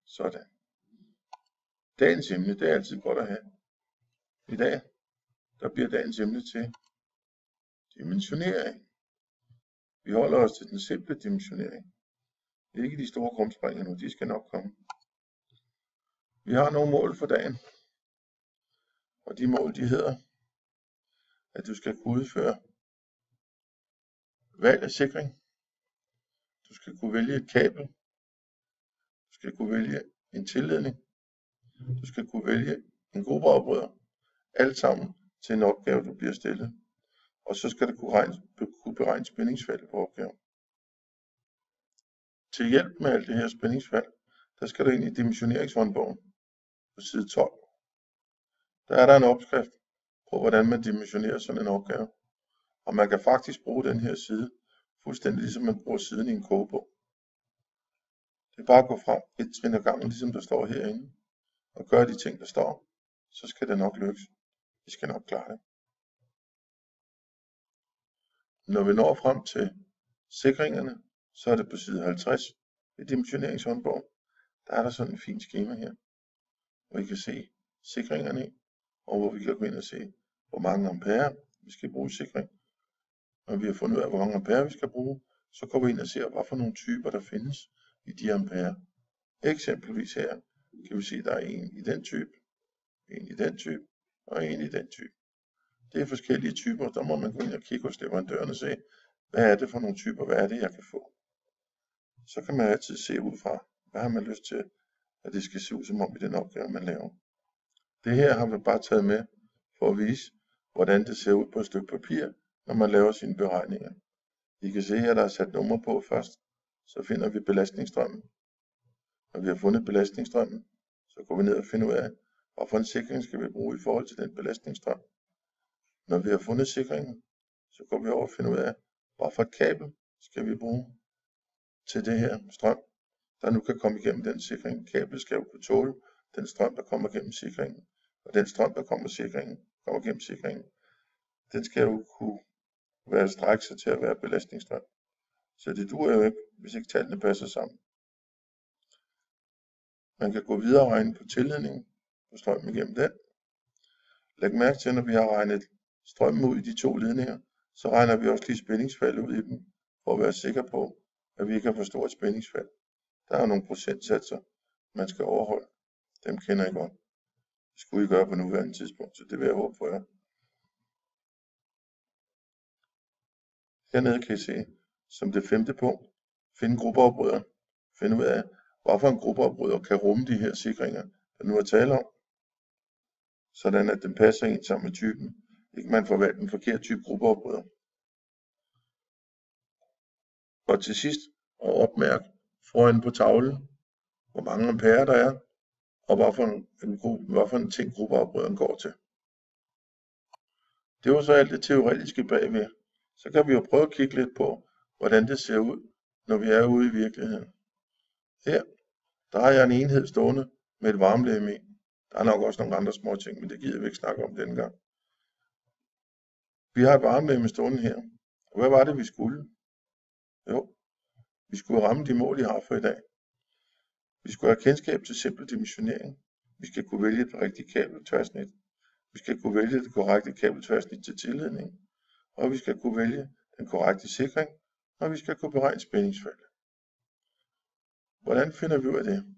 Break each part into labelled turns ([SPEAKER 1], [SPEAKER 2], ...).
[SPEAKER 1] Sådan. Dagens emne, det er altid godt at have. I dag, der bliver dagens emne til dimensionering. Vi holder os til den simple dimensionering. Ikke de store krumspring nu, de skal nok komme. Vi har nogle mål for dagen. Og de mål, de hedder, at du skal kunne udføre valg af sikring. Du skal kunne vælge et kabel. Du skal kunne vælge en tilledning. Du skal kunne vælge en gruppeafbryder. Alt sammen til en opgave, du bliver stillet. Og så skal du kunne beregne spændingsfald på opgaven. Til hjælp med alt det her spændingsfald, der skal du ind i dimensioneringshåndbogen på side 12. Der er der en opskrift på, hvordan man dimensionerer sådan en opgave. Og man kan faktisk bruge den her side, fuldstændig ligesom man bruger siden i en kogebog. Det er bare at gå frem et trin ad gangen, ligesom der står herinde, og gøre de ting, der står, så skal det nok lykkes. Vi skal nok klare det. Når vi når frem til sikringerne, så er det på side 50 i dimensioneringshåndbogen. Der er der sådan en fin skema her, hvor I kan se sikringerne i, og hvor vi kan gå ind og se, hvor mange ampere vi skal bruge i sikring. Når vi har fundet ud af, hvor mange ampere vi skal bruge, så går vi ind og ser, hvad for nogle typer der findes i de ampere. Eksempelvis her kan vi se, at der er en i den type, en i den type og en i den type. Det er forskellige typer, der må man gå ind og kigge hos leverandøren og se, hvad er det for nogle typer, hvad er det, jeg kan få. Så kan man altid se ud fra, hvad har man lyst til, at det skal se ud som om i den opgave, man laver. Det her har vi bare taget med for at vise, hvordan det ser ud på et stykke papir, når man laver sine beregninger. I kan se her, der er sat nummer på først, så finder vi belastningsstrømmen. Når vi har fundet belastningsstrømmen, så går vi ned og finder ud af, hvorfor en sikring skal vi bruge i forhold til den belastningsstrøm. Når vi har fundet sikringen, så går vi over og finder ud af, hvorfor et kabel skal vi bruge til det her strøm, der nu kan komme igennem den sikring. Kablet skal jo kunne tåle den strøm, der kommer gennem sikringen. Og den strøm, der kommer gennem sikringen, den skal jo kunne strække sig til at være belastningsstrøm. Så det duer jo ikke, hvis ikke tallene passer sammen. Man kan gå videre og regne på tilledningen på strømmen igennem den. Læg mærke til, når vi har regnet strømmen ud i de to ledninger, så regner vi også lige spændingsfaldet ud i dem, for at være sikker på, at vi ikke har for stort spændingsfald. Der er nogle procentsatser, man skal overholde. Dem kender I godt. Det skulle I gøre på nuværende tidspunkt, så det vil jeg håbe for jer. Hernede kan I se, som det 5. punkt, finde gruppeafbryder. Finde ud af, hvorfor en gruppeafbryder kan rumme de her sikringer, der nu er tale om, sådan at den passer ind sammen med typen. Ikke man får valgt en forkert type gruppeafbryder. Og til sidst, opmærk foran på tavlen, hvor mange ampere der er, og hvorfor en ting gruppeafbryderen går til. Det var så alt det teoretiske bagved. Så kan vi jo prøve at kigge lidt på, hvordan det ser ud, når vi er ude i virkeligheden. Her, der har jeg en enhed stående med et varmelegeme i. Der er nok også nogle andre små ting, men det gider vi ikke snakke om denne gang. Vi har et varmelegeme stående her. Og hvad var det, vi skulle? Jo, vi skulle ramme de mål, I har for i dag. Vi skulle have kendskab til simpel dimensionering. Vi skal kunne vælge et rigtigt kabeltværsnit. Vi skal kunne vælge det korrekte kabeltværsnit til tilledning. Og vi skal kunne vælge den korrekte sikring. Og vi skal kunne beregne spændingsfald. Hvordan finder vi ud af det?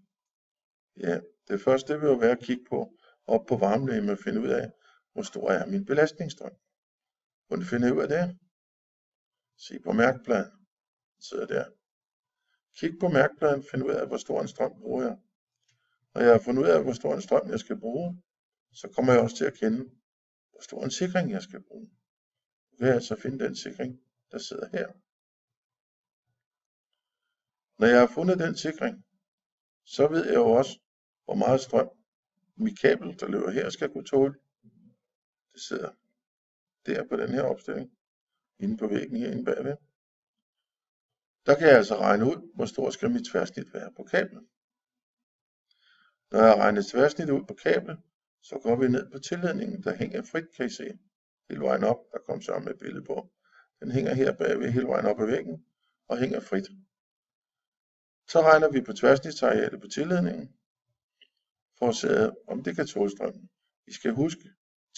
[SPEAKER 1] Ja, det første vil jo være at kigge op på varmelegeme og finde ud af, hvor stor er min belastningsstrøm. Hvordan finder jeg ud af det? Se på mærkepladen. Den sidder der. Kig på mærkepladen, find ud af, hvor stor en strøm bruger jeg. Når jeg har fundet ud af, hvor stor en strøm jeg skal bruge, så kommer jeg også til at kende, hvor stor en sikring jeg skal bruge. Så kan jeg altså finde den sikring, der sidder her. Når jeg har fundet den sikring, så ved jeg jo også, hvor meget strøm mit kabel, der løber her, skal kunne tåle. Det sidder der på den her opstilling, inde på væggen herinde bagved. Der kan jeg altså regne ud, hvor stor skal mit tværsnit være på kablet. Når jeg har regnet tværsnit ud på kablet, så går vi ned på tilledningen, der hænger frit, kan I se. Hele vejen op, der kom så med et billede på. Den hænger her bagved hele vejen op ad væggen og hænger frit. Så regner vi på tværsnitsarealet på tilledningen. for at se, om det kan tåle strømmen. I skal huske,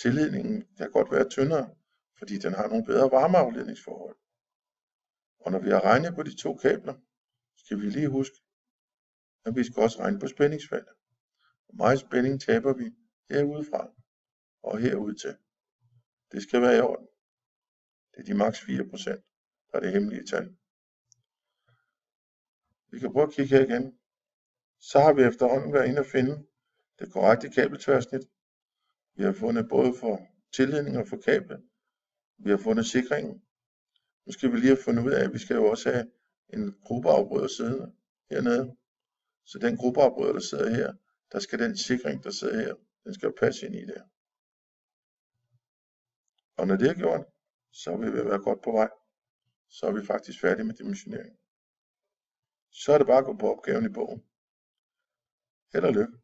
[SPEAKER 1] tilledningen kan godt være tyndere, fordi den har nogle bedre varmeafledningsforhold. Og når vi har regnet på de to kabler, skal vi lige huske, at vi skal også regne på spændingsfaldet. Hvor meget spænding taber vi herudefra og herud til. Det skal være i orden. Det er de maks 4%, der er det hemmelige tal. Vi kan prøve at kigge her igen. Så har vi efterhånden været inde og finde det korrekte kabeltværsnit. Vi har fundet både for tilledning og for kabel. Vi har fundet sikringen. Nu skal vi lige have fundet ud af, at vi skal jo også have en gruppeafbryder siddende hernede. Så den gruppeafbryder, der sidder her, der skal den sikring, der sidder her, den skal jo passe ind i det. Og når det er gjort, så vil vi være godt på vej. Så er vi faktisk færdige med dimensioneringen. Så er det bare at gå på opgaven i bogen. Held og lykke.